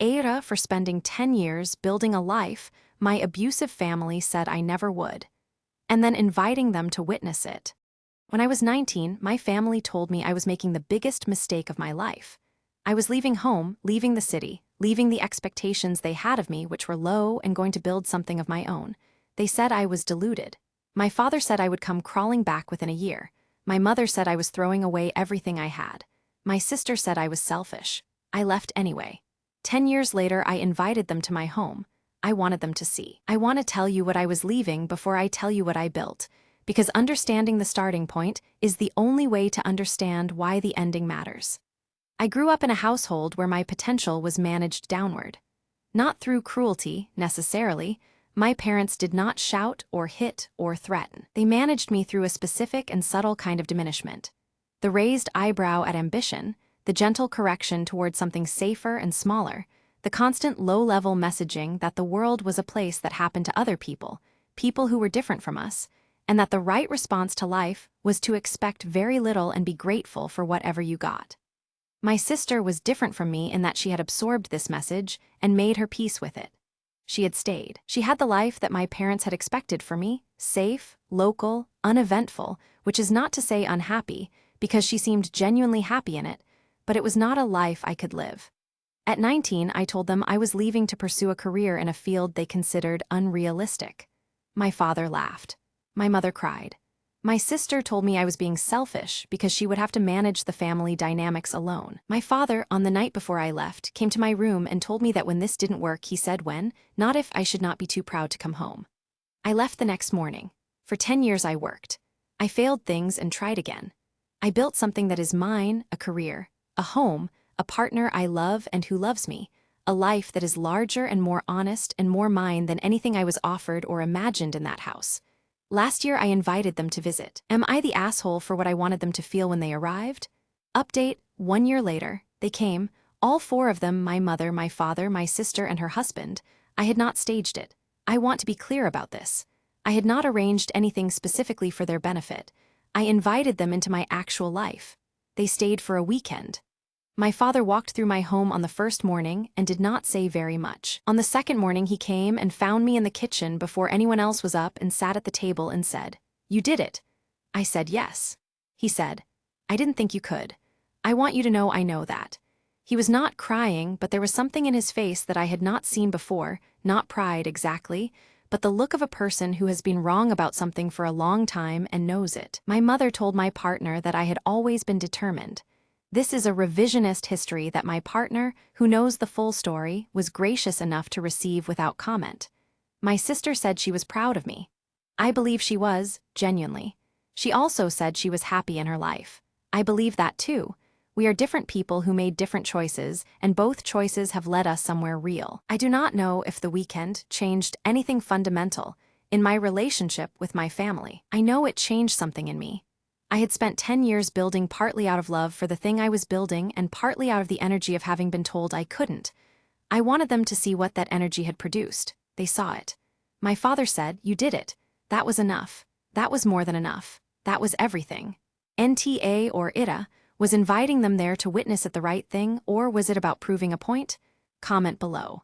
AITA for spending 10 years building a life my abusive family said I never would, and then inviting them to witness it. When I was 19, my family told me I was making the biggest mistake of my life. I was leaving home, leaving the city, leaving the expectations they had of me, which were low, and going to build something of my own. They said I was deluded. My father said I would come crawling back within a year. My mother said I was throwing away everything I had. My sister said I was selfish. I left anyway. 10 years later, I invited them to my home. I wanted them to see. I want to tell you what I was leaving before I tell you what I built, because understanding the starting point is the only way to understand why the ending matters. I grew up in a household where my potential was managed downward. Not through cruelty, necessarily. My parents did not shout or hit or threaten. They managed me through a specific and subtle kind of diminishment. The raised eyebrow at ambition, the gentle correction toward something safer and smaller, the constant low-level messaging that the world was a place that happened to other people, people who were different from us, and that the right response to life was to expect very little and be grateful for whatever you got. My sister was different from me in that she had absorbed this message and made her peace with it. She had stayed. She had the life that my parents had expected for me, safe, local, uneventful, which is not to say unhappy, because she seemed genuinely happy in it, but it was not a life I could live. At 19, I told them I was leaving to pursue a career in a field they considered unrealistic. My father laughed. My mother cried. My sister told me I was being selfish because she would have to manage the family dynamics alone. My father, on the night before I left, came to my room and told me that when this didn't work, he said when, not if, I should not be too proud to come home. I left the next morning. For 10 years I worked. I failed things and tried again. I built something that is mine, a career, a home, a partner I love and who loves me, a life that is larger and more honest and more mine than anything I was offered or imagined in that house. Last year I invited them to visit. Am I the asshole for what I wanted them to feel when they arrived? Update, 1 year later, they came, all 4 of them, my mother, my father, my sister, and her husband. I had not staged it. I want to be clear about this. I had not arranged anything specifically for their benefit. I invited them into my actual life. They stayed for a weekend. My father walked through my home on the first morning and did not say very much. On the second morning he came and found me in the kitchen before anyone else was up and sat at the table and said, "You did it." I said yes. He said, "I didn't think you could. I want you to know I know that." He was not crying, but there was something in his face that I had not seen before, not pride exactly, but the look of a person who has been wrong about something for a long time and knows it. My mother told my partner that I had always been determined. This is a revisionist history that my partner, who knows the full story, was gracious enough to receive without comment. My sister said she was proud of me. I believe she was, genuinely. She also said she was happy in her life. I believe that too. We are different people who made different choices, and both choices have led us somewhere real. I do not know if the weekend changed anything fundamental in my relationship with my family. I know it changed something in me. I had spent 10 years building partly out of love for the thing I was building and partly out of the energy of having been told I couldn't. I wanted them to see what that energy had produced. They saw it. My father said, "You did it. That was enough. That was more than enough. That was everything." NTA or ITA, was inviting them there to witness at the right thing, or was it about proving a point? Comment below.